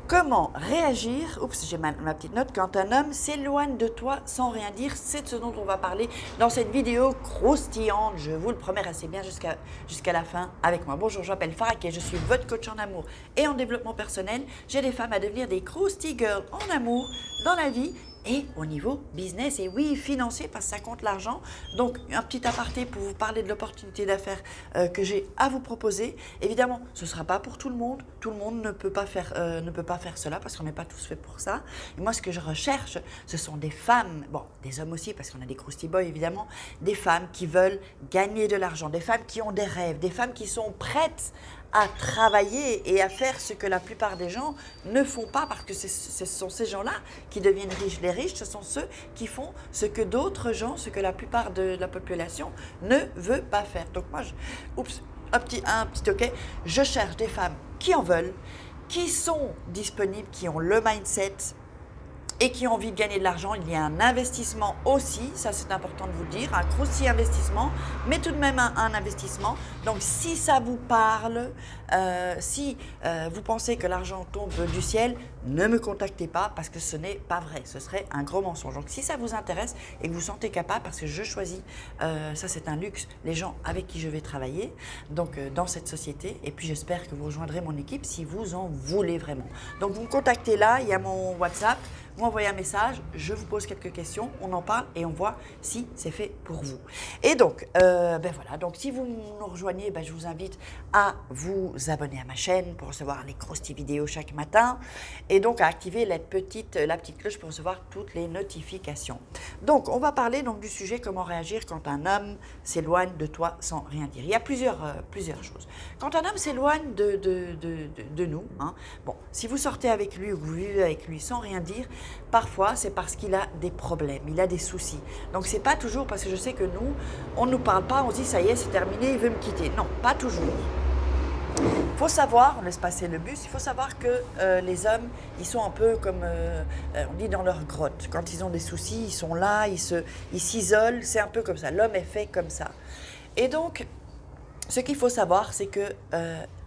Comment réagir, oups, j'ai ma petite note, quand un homme s'éloigne de toi sans rien dire? C'est de ce dont on va parler dans cette vidéo croustillante, je vous le promets, restez bien jusqu'à la fin avec moi. Bonjour, je m'appelle Farah et je suis votre coach en amour et en développement personnel. J'aide les femmes à devenir des crousty girls en amour, dans la vie et au niveau business, et oui, financier, parce que ça compte l'argent. Donc, un petit aparté pour vous parler de l'opportunité d'affaires que j'ai à vous proposer. Évidemment, ce ne sera pas pour tout le monde ne peut pas faire cela, parce qu'on n'est pas tous faits pour ça. Et moi, ce que je recherche, ce sont des femmes, bon, des hommes aussi, parce qu'on a des crousty boys, évidemment, des femmes qui veulent gagner de l'argent, des femmes qui ont des rêves, des femmes qui sont prêtes à travailler et à faire ce que la plupart des gens ne font pas, parce que ce sont ces gens-là qui deviennent riches. Les riches, ce sont ceux qui font ce que d'autres gens, ce que la plupart de la population ne veut pas faire. Donc moi, un petit ok, je cherche des femmes qui en veulent, qui sont disponibles, qui ont le mindset et qui ont envie de gagner de l'argent. Il y a un investissement aussi, ça c'est important de vous le dire, un croustillant investissement, mais tout de même un investissement. Donc si ça vous parle, si vous pensez que l'argent tombe du ciel, ne me contactez pas, parce que ce n'est pas vrai, ce serait un gros mensonge. Donc si ça vous intéresse et que vous sentez capable, parce que je choisis, ça c'est un luxe, les gens avec qui je vais travailler, donc dans cette société, et puis j'espère que vous rejoindrez mon équipe si vous en voulez vraiment. Donc vous me contactez là, il y a mon WhatsApp, vous m'envoyez un message, je vous pose quelques questions, on en parle et on voit si c'est fait pour vous. Et donc, ben voilà, donc si vous nous rejoignez, ben je vous invite à vous abonner à ma chaîne pour recevoir les croustilles vidéos chaque matin, et donc à activer la petite cloche pour recevoir toutes les notifications. Donc, on va parler donc du sujet comment réagir quand un homme s'éloigne de toi sans rien dire. Il y a plusieurs choses. Quand un homme s'éloigne de nous, hein, bon, si vous sortez avec lui ou que vous vivez avec lui sans rien dire, parfois, c'est parce qu'il a des problèmes, il a des soucis. Donc, c'est pas toujours parce que je sais que nous, on ne nous parle pas, on se dit ça y est, c'est terminé, il veut me quitter. Non, pas toujours. Il faut savoir, on laisse passer le bus, il faut savoir que les hommes, ils sont un peu comme, on dit, dans leur grotte. Quand ils ont des soucis, ils sont là, ils s'isolent, c'est un peu comme ça. L'homme est fait comme ça. Et donc, ce qu'il faut savoir, c'est que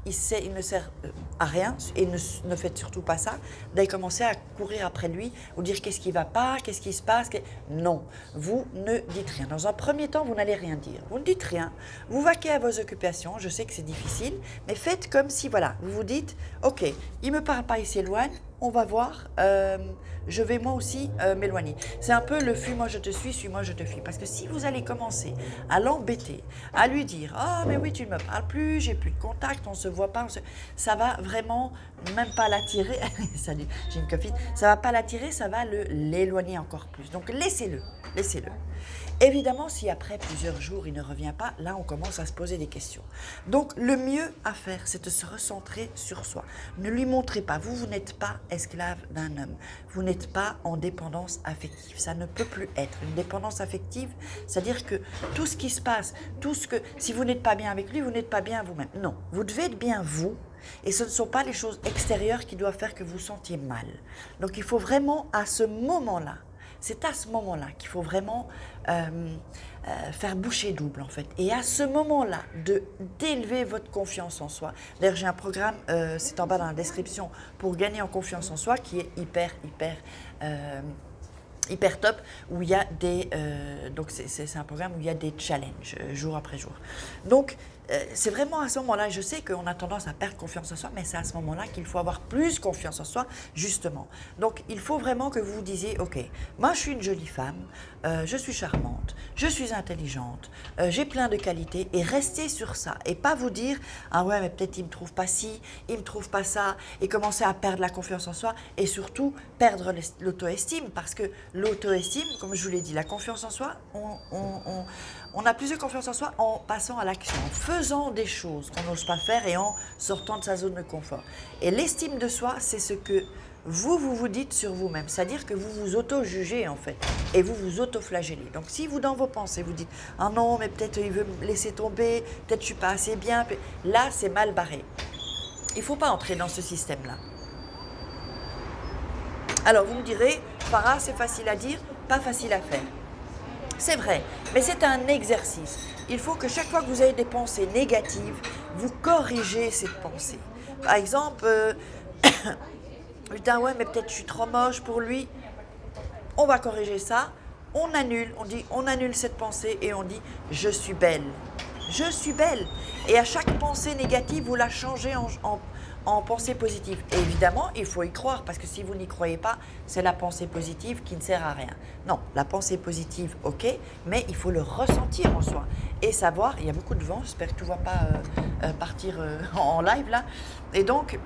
il ne sert à rien, et ne faites surtout pas ça, d'aller commencer à courir après lui ou dire qu'est-ce qui ne va pas, qu'est-ce qui se passe. Non, vous ne dites rien. Dans un premier temps, vous n'allez rien dire. Vous ne dites rien, vous vaquez à vos occupations, je sais que c'est difficile, mais faites comme si, voilà, vous vous dites, ok, il ne me parle pas, il s'éloigne, on va voir, je vais moi aussi m'éloigner. C'est un peu le fuis-moi je te suis-moi je te fuis. Parce que si vous allez commencer à l'embêter, à lui dire « Ah, mais oui, tu ne me parles plus, j'ai plus de contact, on ne se voit pas. » Ça va vraiment même pas l'attirer. Salut, j'ai une copine. Ça ne va pas l'attirer, ça va l'éloigner encore plus. Donc laissez-le, laissez-le. Évidemment, si après plusieurs jours, il ne revient pas, là, on commence à se poser des questions. Donc, le mieux à faire, c'est de se recentrer sur soi. Ne lui montrez pas, vous n'êtes pas esclave d'un homme. Vous n'êtes pas en dépendance affective. Ça ne peut plus être. Une dépendance affective, c'est-à-dire que tout ce qui se passe, si vous n'êtes pas bien avec lui, vous n'êtes pas bien vous-même. Non, vous devez être bien vous. Et ce ne sont pas les choses extérieures qui doivent faire que vous sentiez mal. Donc, il faut vraiment, à ce moment-là, c'est à ce moment-là qu'il faut vraiment faire boucher double, en fait. Et à ce moment-là, d'élever votre confiance en soi. D'ailleurs, j'ai un programme, c'est en bas dans la description, pour gagner en confiance en soi, qui est hyper top, où il y a donc c'est un programme où il y a des challenges jour après jour. Donc, c'est vraiment à ce moment-là, je sais qu'on a tendance à perdre confiance en soi, mais c'est à ce moment-là qu'il faut avoir plus confiance en soi, justement. Donc, il faut vraiment que vous vous disiez, ok, moi je suis une jolie femme, je suis charmante, je suis intelligente, j'ai plein de qualités, et restez sur ça, et pas vous dire, ah ouais, mais peut-être il me trouve pas ci, il me trouve pas ça, et commencer à perdre la confiance en soi, et surtout perdre l'auto-estime, parce que l'auto-estime, comme je vous l'ai dit, la confiance en soi, on a plus de confiance en soi en passant à l'action, en faisant des choses qu'on n'ose pas faire et en sortant de sa zone de confort. Et l'estime de soi, c'est ce que vous dites sur vous-même. C'est-à-dire que vous vous auto-jugez en fait et vous vous auto-flagellez. Donc si vous, dans vos pensées, vous dites « Ah non, mais peut-être il veut me laisser tomber, peut-être je ne suis pas assez bien », là, c'est mal barré. Il ne faut pas entrer dans ce système-là. Alors vous me direz « Farah, c'est facile à dire, pas facile à faire ». C'est vrai, mais c'est un exercice. Il faut que chaque fois que vous avez des pensées négatives, vous corrigez cette pensée. Par exemple, Putain, ouais, mais peut-être je suis trop moche pour lui. On va corriger ça. On annule, on annule cette pensée et on dit je suis belle. Je suis belle. Et à chaque pensée négative, vous la changez en pensée positive. Et évidemment, il faut y croire parce que si vous n'y croyez pas, c'est la pensée positive qui ne sert à rien. Non, la pensée positive, ok, mais il faut le ressentir en soi et savoir. Il y a beaucoup de vent, j'espère que tout ne va pas partir en live là. Et donc,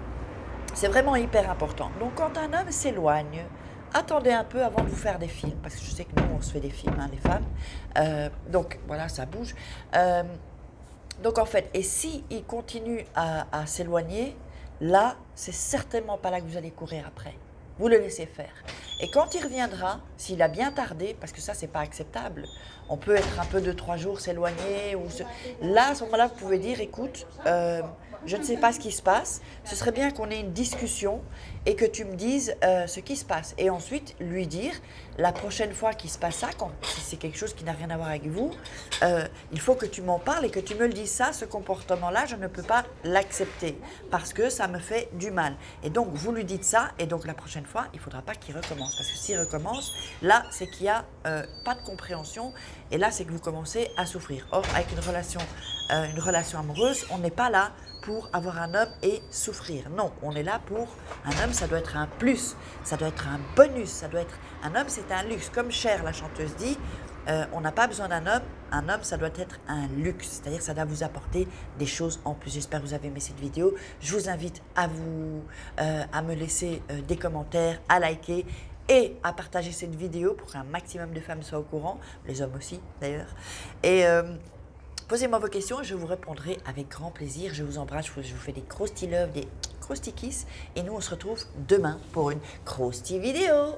c'est vraiment hyper important. Donc, quand un homme s'éloigne, attendez un peu avant de vous faire des films, parce que je sais que nous, on se fait des films, hein, les femmes. Donc, voilà, ça bouge. Donc, en fait, et si il continue à s'éloigner, là, c'est certainement pas là que vous allez courir après. Vous le laissez faire. Et quand il reviendra, s'il a bien tardé, parce que ça, c'est pas acceptable, on peut être un peu 2-3 jours s'éloigner. Là, à ce moment-là, vous pouvez dire, écoute, je ne sais pas ce qui se passe, ce serait bien qu'on ait une discussion et que tu me dises ce qui se passe. Et ensuite, lui dire, la prochaine fois qu'il se passe ça, si c'est quelque chose qui n'a rien à voir avec vous, il faut que tu m'en parles et que tu me le dises ça, ce comportement-là, je ne peux pas l'accepter parce que ça me fait du mal. Et donc, vous lui dites ça et donc la prochaine fois, il ne faudra pas qu'il recommence. Parce que s'il recommence, là, c'est qu'il n'y a pas de compréhension et là, c'est que vous commencez à souffrir. Or, avec une relation amoureuse, on n'est pas là pour avoir un homme et souffrir. Non, on est là pour un homme, ça doit être un plus, ça doit être un bonus, ça doit être un homme, c'est un luxe. Comme Cher, la chanteuse, dit, on n'a pas besoin d'un homme. Un homme, ça doit être un luxe, c'est-à-dire que ça doit vous apporter des choses en plus. J'espère que vous avez aimé cette vidéo. Je vous invite à me laisser des commentaires, à liker et à partager cette vidéo pour qu'un maximum de femmes soient au courant, les hommes aussi d'ailleurs. Et posez-moi vos questions et je vous répondrai avec grand plaisir. Je vous embrasse, je vous fais des crusty love, des crusty kiss. Et nous, on se retrouve demain pour une crusty vidéo.